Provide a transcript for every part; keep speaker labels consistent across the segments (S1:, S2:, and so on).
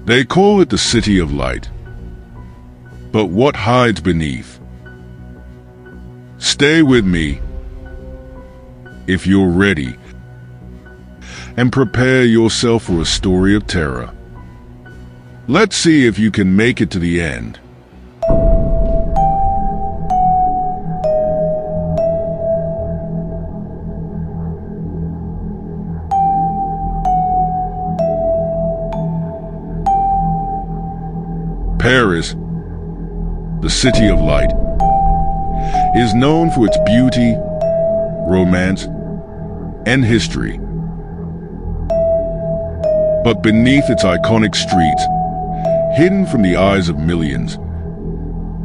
S1: They call it the City of Light. But what hides beneath? Stay with me, if you're ready, and prepare yourself for a story of terror. Let's see if you can make it to the end. Paris, the City of Light, is known for its beauty, romance, and history. But beneath its iconic streets, hidden from the eyes of millions,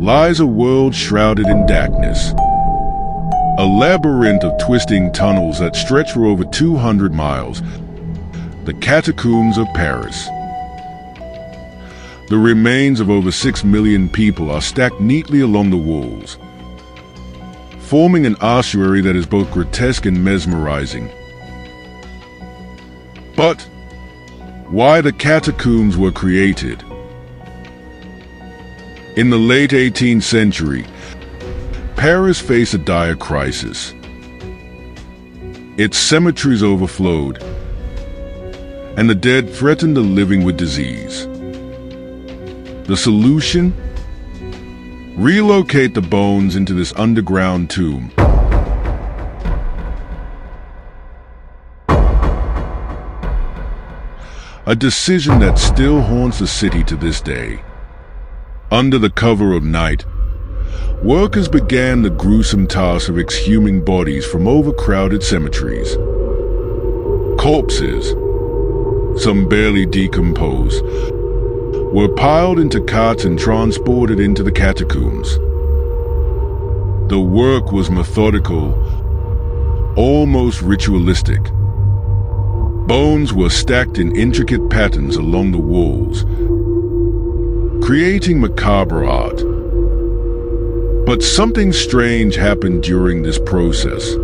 S1: lies a world shrouded in darkness. A labyrinth of twisting tunnels that stretch for over 200 miles, the Catacombs of Paris. The remains of over 6 million people are stacked neatly along the walls, forming an ossuary that is both grotesque and mesmerizing. But why the catacombs were created? In the late 18th century, Paris faced a dire crisis. Its cemeteries overflowed, and the dead threatened the living with disease. The solution? Relocate the bones into this underground tomb. A decision that still haunts the city to this day. Under the cover of night, workers began the gruesome task of exhuming bodies from overcrowded cemeteries. Corpses, some barely decomposed, were piled into carts and transported into the catacombs. The work was methodical, almost ritualistic. Bones were stacked in intricate patterns along the walls, creating macabre art. But something strange happened during this process.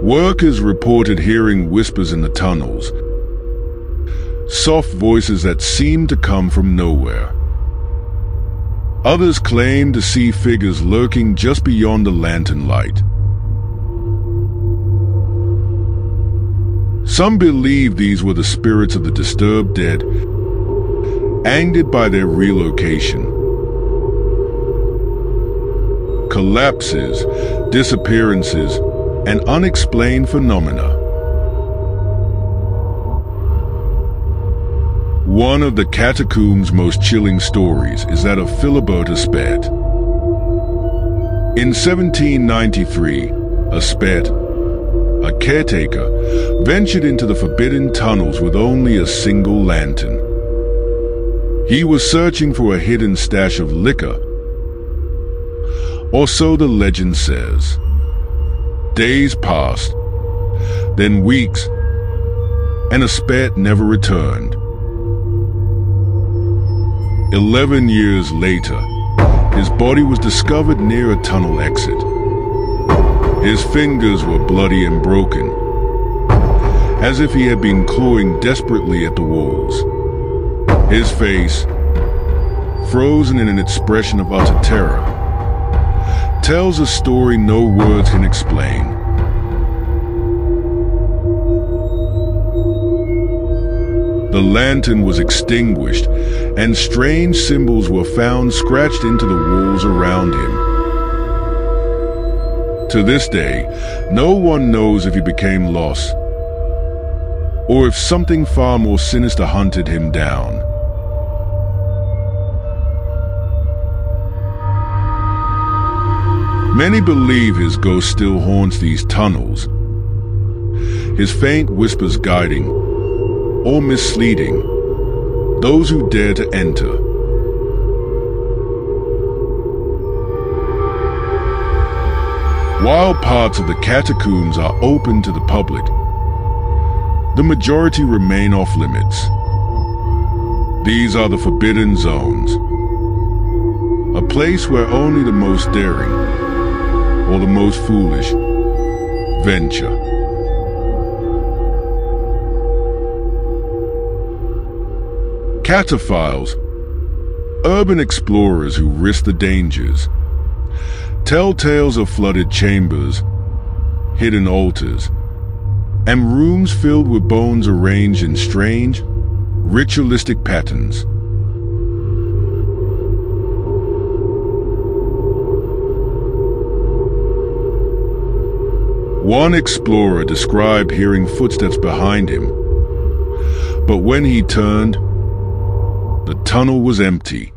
S1: Workers reported hearing whispers in the tunnels, soft voices that seemed to come from nowhere. Others claimed to see figures lurking just beyond the lantern light. Some believed these were the spirits of the disturbed dead, angered by their relocation. Collapses, disappearances, and unexplained phenomena. One of the catacombs' most chilling stories is that of Philibert Aspet. In 1793, Aspet, a caretaker, ventured into the forbidden tunnels with only a single lantern. He was searching for a hidden stash of liquor, or so the legend says. Days passed, then weeks, and Aspet never returned. 11 years later, his body was discovered near a tunnel exit. His fingers were bloody and broken, as if he had been clawing desperately at the walls. His face, frozen in an expression of utter terror, tells a story no words can explain. The lantern was extinguished, and strange symbols were found scratched into the walls around him. To this day, no one knows if he became lost, or if something far more sinister hunted him down. Many believe his ghost still haunts these tunnels, his faint whispers guiding or misleading those who dare to enter. While parts of the catacombs are open to the public, the majority remain off limits. These are the forbidden zones, a place where only the most daring or the most foolish venture. Cataphiles, urban explorers who risk the dangers, tell tales of flooded chambers, hidden altars, and rooms filled with bones arranged in strange, ritualistic patterns. One explorer described hearing footsteps behind him, but when he turned, the tunnel was empty.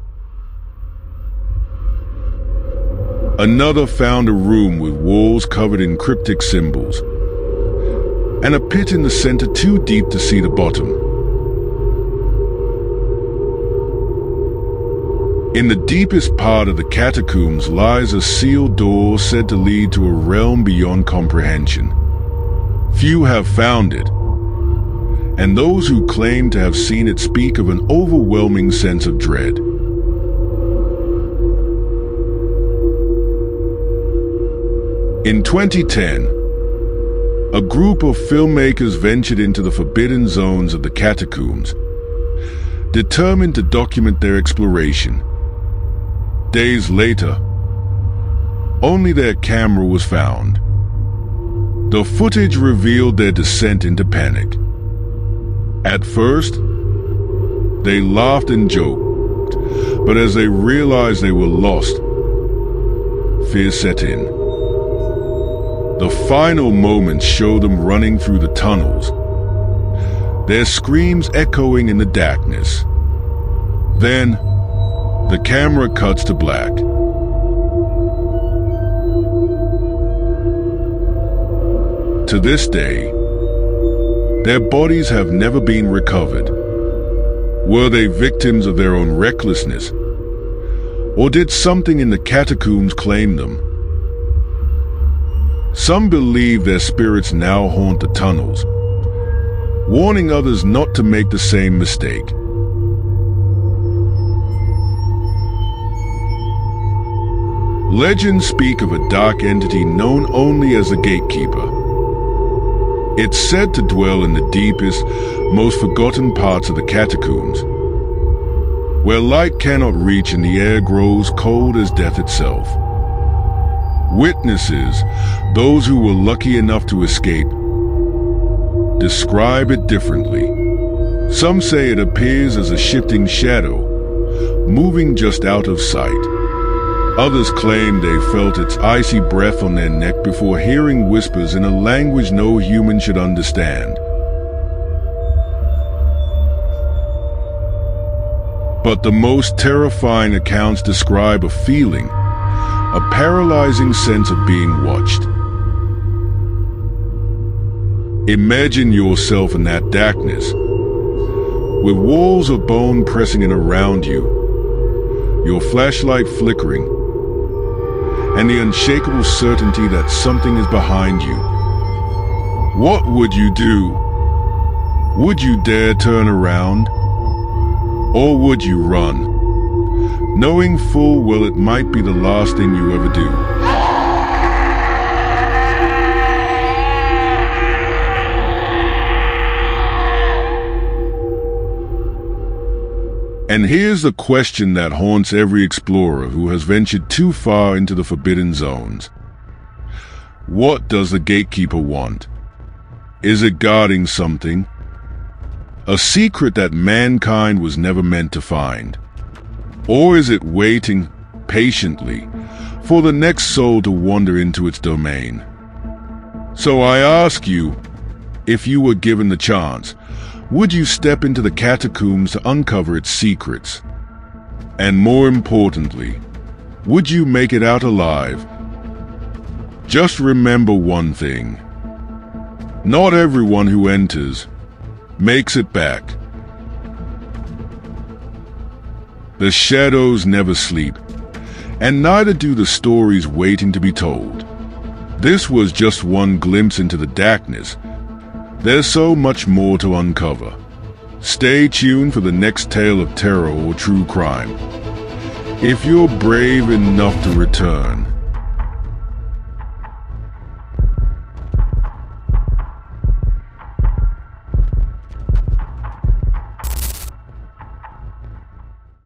S1: Another found a room with walls covered in cryptic symbols, and a pit in the center too deep to see the bottom. In the deepest part of the catacombs lies a sealed door said to lead to a realm beyond comprehension. Few have found it, and those who claim to have seen it speak of an overwhelming sense of dread. In 2010, a group of filmmakers ventured into the forbidden zones of the catacombs, determined to document their exploration. Days later, only their camera was found. The footage revealed their descent into panic. At first, they laughed and joked, but as they realized they were lost, fear set in. The final moments show them running through the tunnels, their screams echoing in the darkness. Then, the camera cuts to black. To this day, their bodies have never been recovered. Were they victims of their own recklessness? Or did something in the catacombs claim them? Some believe their spirits now haunt the tunnels, warning others not to make the same mistake. Legends speak of a dark entity known only as the Gatekeeper. It's said to dwell in the deepest, most forgotten parts of the catacombs, where light cannot reach and the air grows cold as death itself. Witnesses, those who were lucky enough to escape, describe it differently. Some say it appears as a shifting shadow, moving just out of sight. Others claim they felt its icy breath on their neck before hearing whispers in a language no human should understand. But the most terrifying accounts describe a feeling, a paralyzing sense of being watched. Imagine yourself in that darkness, with walls of bone pressing in around you, your flashlight flickering, and the unshakable certainty that something is behind you. What would you do? Would you dare turn around? Or would you run, knowing full well it might be the last thing you ever do? And here's the question that haunts every explorer who has ventured too far into the forbidden zones. What does the Gatekeeper want? Is it guarding something? A secret that mankind was never meant to find? Or is it waiting patiently for the next soul to wander into its domain? So I ask you, if you were given the chance, would you step into the catacombs to uncover its secrets? And more importantly, would you make it out alive? Just remember one thing. Not everyone who enters makes it back. The shadows never sleep, and neither do the stories waiting to be told. This was just one glimpse into the darkness. There's so much more to uncover. Stay tuned for the next tale of terror or true crime. If you're brave enough to return,